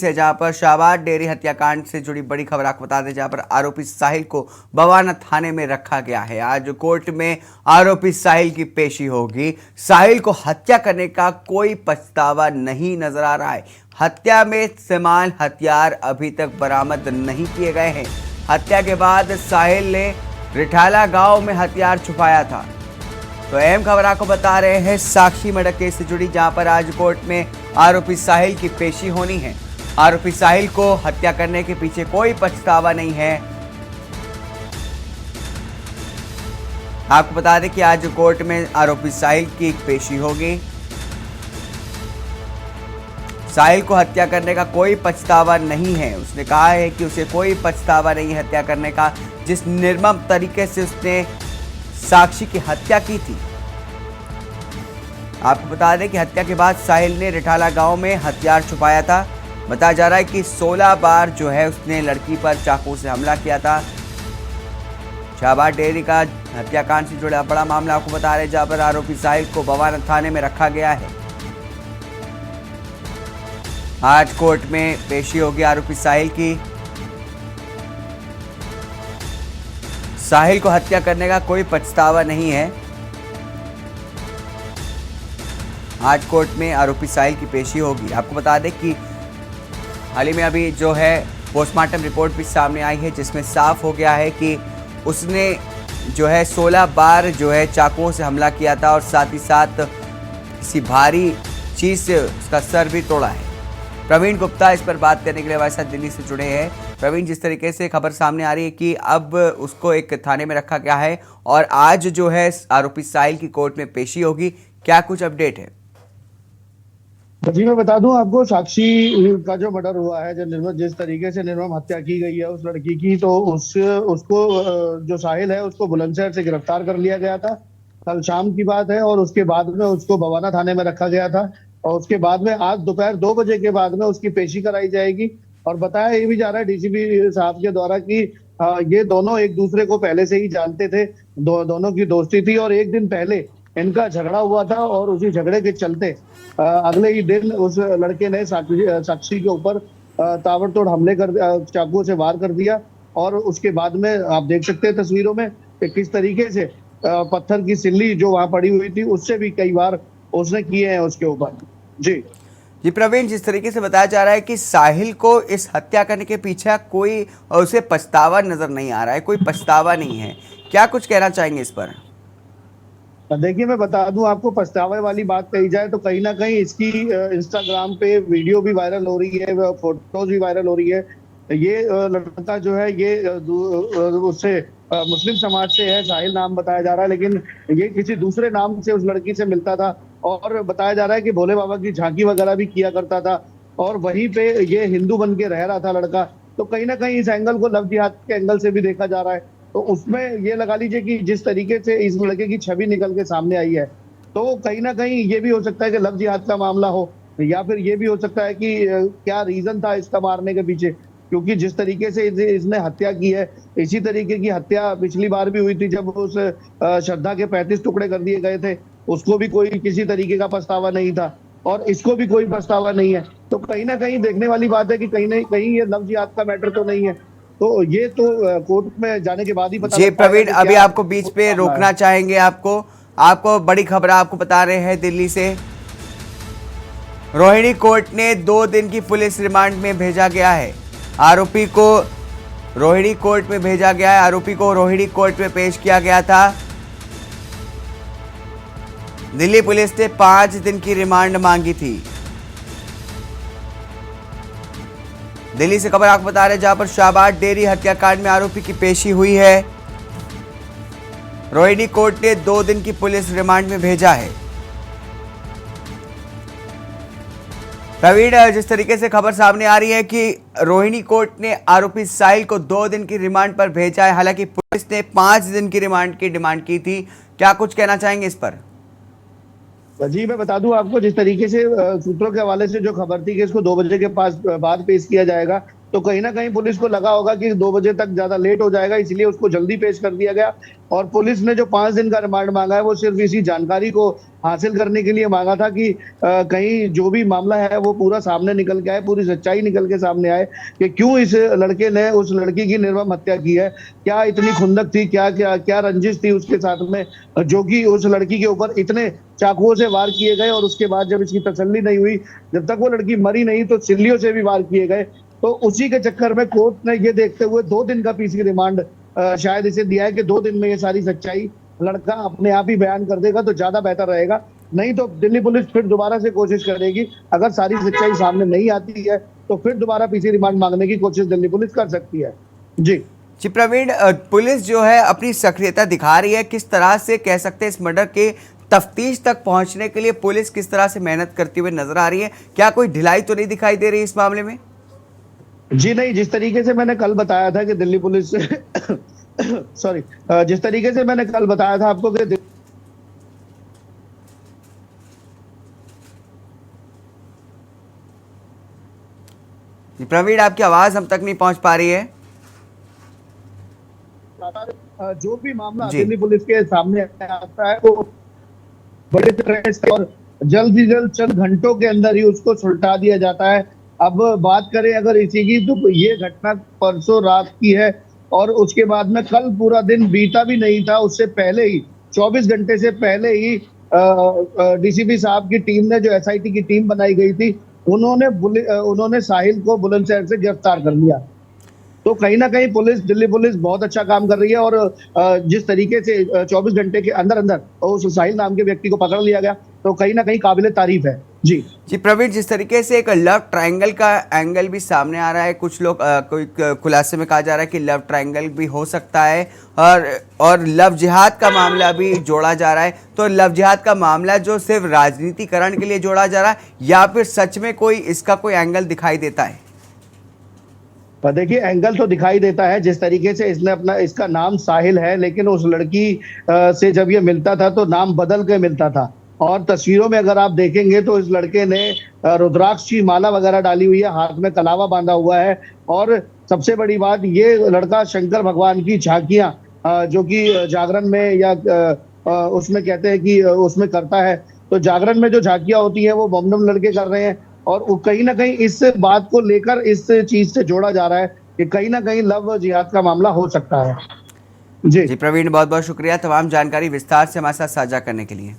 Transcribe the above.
से जहां पर शाहबाद डेयरी हत्याकांड से जुड़ी बड़ी खबर आपको बता दें, जहां पर आरोपी साहिल को बवाना थाने में रखा गया है। आज कोर्ट में आरोपी साहिल की पेशी होगी। साहिल को हत्या करने का कोई पछतावा नहीं नजर आ रहा है। हत्या में इस्तेमाल हथियार अभी तक बरामद नहीं किए गए हैं। हत्या के बाद साहिल ने रिठाला गांव में हथियार छुपाया था। तो अहम खबर आपको बता रहे हैं साक्षी मर्डर केस से जुड़ी, जहां पर आज कोर्ट में आरोपी साहिल की पेशी होनी है। आरोपी साहिल को हत्या करने के पीछे कोई पछतावा नहीं है। आपको बता दें कि आज कोर्ट में आरोपी साहिल की पेशी होगी। साहिल को हत्या करने का कोई पछतावा नहीं है। उसने कहा है कि उसे कोई पछतावा नहीं है हत्या करने का, जिस निर्मम तरीके से उसने साक्षी की हत्या की थी। आपको बता दें कि हत्या के बाद साहिल ने रिठाला गांव में हथियार छुपाया था। बताया जा रहा है कि 16 बार जो है उसने लड़की पर चाकू से हमला किया था। शाहबाद डेयरी का हत्याकांड से जुड़ा बड़ा मामला आपको बता रहे हैं, जहां पर आरोपी साहिल को बवाना थाने में रखा गया है। आज कोर्ट में पेशी होगी आरोपी साहिल की। साहिल को हत्या करने का कोई पछतावा नहीं है। आज कोर्ट में आरोपी साहिल की पेशी होगी। आपको बता दें कि हाल ही में अभी जो है पोस्टमार्टम रिपोर्ट भी सामने आई है, जिसमें साफ हो गया है कि उसने जो है 16 बार जो है चाकुओं से हमला किया था और साथ ही साथ किसी भारी चीज से उसका सर भी तोड़ा है। प्रवीण गुप्ता इस पर बात करने के लिए हमारे साथ दिल्ली से जुड़े हैं। प्रवीण, जिस तरीके से खबर सामने आ रही है कि अब उसको एक थाने में रखा गया है और आज जो है आरोपी साहिल की कोर्ट में पेशी होगी, क्या कुछ अपडेट है? जी मैं बता दूं आपको, साक्षी का जो मर्डर हुआ है, जो जिस तरीके से निर्मम हत्या की गई है उस लड़की की, तो उसको जो साहिल है उसको बुलंदशहर से गिरफ्तार कर लिया गया था। कल शाम की बात है और उसके बाद में उसको बवाना थाने में रखा गया था और उसके बाद में आज दोपहर 2 बजे के बाद में उसकी पेशी कराई जाएगी। और बताया ये भी जा रहा है डीसीपी साहब के द्वारा कि ये दोनों एक दूसरे को पहले से ही जानते थे। दोनों की दोस्ती थी और एक दिन पहले इनका झगड़ा हुआ था और उसी झगड़े के चलते अगले ही दिन उस लड़के ने साक्षी के ऊपर ताबड़तोड़ हमले कर चाकू से वार कर दिया। और उसके बाद में आप देख सकते हैं तस्वीरों में कि किस तरीके से पत्थर की सिल्ली जो वहां पड़ी हुई थी उससे भी कई बार उसने किए हैं उसके ऊपर। जी प्रवीण, जिस तरीके से बताया जा रहा है कि साहिल को इस हत्या करने के पीछे कोई उसे पछतावा नजर नहीं आ रहा है, कोई पछतावा नहीं है, क्या कुछ कहना चाहेंगे इस पर? देखिए मैं बता दूं आपको, पछतावे वाली बात कही जाए तो कहीं ना कहीं इसकी इंस्टाग्राम पे वीडियो भी वायरल हो रही है, फोटोज भी वायरल हो रही है। ये लड़का जो है ये उससे मुस्लिम समाज से है, साहिल नाम बताया जा रहा है, लेकिन ये किसी दूसरे नाम से उस लड़की से मिलता था और बताया जा रहा है कि भोले बाबा की झांकी वगैरह भी किया करता था और वहीं पे ये हिंदू बन के रह रहा था लड़का। तो कहीं ना कहीं इस एंगल को लव जिहाद के एंगल से भी देखा जा रहा है। तो उसमें ये लगा लीजिए कि जिस तरीके से इस लड़के की छवि निकल के सामने आई है, तो कहीं ना कहीं ये भी हो सकता है कि लव जिहाद का मामला हो, या फिर ये भी हो सकता है कि क्या रीजन था इसका मारने के पीछे। क्योंकि जिस तरीके से इसने हत्या की है, इसी तरीके की हत्या पिछली बार भी हुई थी जब उस श्रद्धा के 35 टुकड़े कर दिए गए थे। उसको भी कोई किसी तरीके का पछतावा नहीं था और इसको भी कोई पछतावा नहीं है। तो कहीं ना कहीं देखने वाली बात है कि कहीं ना कहीं ये लव जिहाद का मैटर तो नहीं है। तो ये तो कोर्ट में जाने के बाद ही पता जी प्रवीण, अभी आपको बीच पे रोकना चाहेंगे। आपको बड़ी खबर आपको बता रहे हैं दिल्ली से। रोहिणी कोर्ट ने 2 दिन की पुलिस रिमांड में भेजा गया है। आरोपी को रोहिणी कोर्ट में भेजा गया है। आरोपी को रोहिणी कोर्ट में पेश किया गया था। दिल्ली पुलिस ने 5 दिन की रिमांड मांगी थी। दिल्ली से खबर आपको बता रहे हैं, जहां पर शाहबाद डेयरी हत्याकांड में आरोपी की पेशी हुई है। रोहिणी कोर्ट ने 2 दिन की पुलिस रिमांड में भेजा है। प्रवीण, जिस तरीके से खबर सामने आ रही है कि रोहिणी कोर्ट ने आरोपी साहिल को 2 दिन की रिमांड पर भेजा है, हालांकि पुलिस ने 5 दिन की रिमांड की डिमांड की थी। क्या कुछ कहना चाहेंगे इस पर? जी मैं बता दूं आपको, जिस तरीके से सूत्रों के हवाले से जो खबर थी कि इसको 2 बजे के पास बाद पेश किया जाएगा, तो कहीं ना कहीं पुलिस को लगा होगा कि 2 बजे तक ज्यादा लेट हो जाएगा, इसलिए उसको जल्दी पेश कर दिया गया। और पुलिस ने जो 5 दिन का रिमांड मांगा है वो सिर्फ इसी जानकारी को हासिल करने के लिए मांगा था कि कहीं जो भी मामला है वो पूरा सामने निकल के आए, पूरी सच्चाई निकल के सामने आए कि क्यों इस लड़के ने उस लड़की की निर्मम हत्या की है, क्या इतनी खुंदक थी, क्या क्या क्या रंजिश थी उसके साथ में, जो कि उस लड़की के ऊपर इतने चाकुओं से वार किए गए। और उसके बाद जब इसकी तसल्ली नहीं हुई, जब तक वो लड़की मरी नहीं, तो सिल्लियों से भी वार किए गए। तो उसी के चक्कर में कोर्ट ने ये देखते हुए 2 दिन का पीसी रिमांड शायद इसे दिया है कि 2 दिन में ये सारी सच्चाई लड़का अपने आप ही बयान कर देगा तो ज्यादा बेहतर रहेगा। नहीं तो दिल्ली पुलिस फिर दोबारा से कोशिश करेगी, अगर सारी सच्चाई सामने नहीं आती है तो फिर दोबारा पीसी रिमांड मांगने की कोशिश दिल्ली पुलिस कर सकती है। जी जी प्रवीण, पुलिस जो है अपनी सक्रियता दिखा रही है, किस तरह से कह सकते हैं इस मर्डर के तफ्तीश तक पहुंचने के लिए पुलिस किस तरह से मेहनत करती हुई नजर आ रही है? क्या कोई ढिलाई तो नहीं दिखाई दे रही इस मामले में? जी नहीं, जिस तरीके से मैंने कल बताया था कि दिल्ली पुलिस सॉरी, जिस तरीके से मैंने कल बताया था आपको कि प्रवीण, आपकी आवाज हम तक नहीं पहुंच पा रही है। जो भी मामला जी। दिल्ली पुलिस के सामने आता है वो बड़े तरह से और जल्द ही जल्द चंद घंटों के अंदर ही उसको सुलटा दिया जाता है। अब बात करें अगर इसी की, तो ये घटना परसों रात की है और उसके बाद में कल पूरा दिन बीता भी नहीं था, उससे पहले ही 24 घंटे से पहले ही डीसीपी साहब की टीम ने, जो एसआईटी की टीम बनाई गई थी, उन्होंने साहिल को बुलंदशहर से गिरफ्तार कर लिया। तो कहीं ना कहीं दिल्ली पुलिस बहुत अच्छा काम कर रही है। और जिस तरीके से 24 घंटे के अंदर अंदर उस साहिल नाम के व्यक्ति को पकड़ लिया गया, तो कहीं ना कहीं काबिले तारीफ है। जी जी प्रवीण, जिस तरीके से एक लव ट्रायंगल का एंगल भी सामने आ रहा है, कुछ लोग कोई खुलासे में कहा जा रहा है कि लव ट्रायंगल भी हो सकता है, और लव जिहाद का मामला भी जोड़ा जा रहा है। तो लव जिहाद का मामला जो सिर्फ राजनीतिकरण के लिए जोड़ा जा रहा है, या फिर सच में कोई इसका कोई एंगल दिखाई देता है? देखिए, एंगल तो दिखाई देता है। जिस तरीके से इसका नाम साहिल है, लेकिन उस लड़की से जब ये मिलता था तो नाम बदल के मिलता था। और तस्वीरों में अगर आप देखेंगे तो इस लड़के ने रुद्राक्ष की माला वगैरह डाली हुई है, हाथ में कलावा बांधा हुआ है। और सबसे बड़ी बात, ये लड़का शंकर भगवान की झांकियां जो कि जागरण में या उसमें कहते हैं कि उसमें करता है, तो जागरण में जो झांकियां होती हैं वो बम लड़के कर रहे हैं। और कहीं ना कहीं इस बात को लेकर इस चीज से जोड़ा जा रहा है कि कहीं ना कहीं लव जिहाद का मामला हो सकता है। जी जी प्रवीण, बहुत बहुत शुक्रिया तमाम जानकारी विस्तार से हमारे साथ साझा करने के लिए।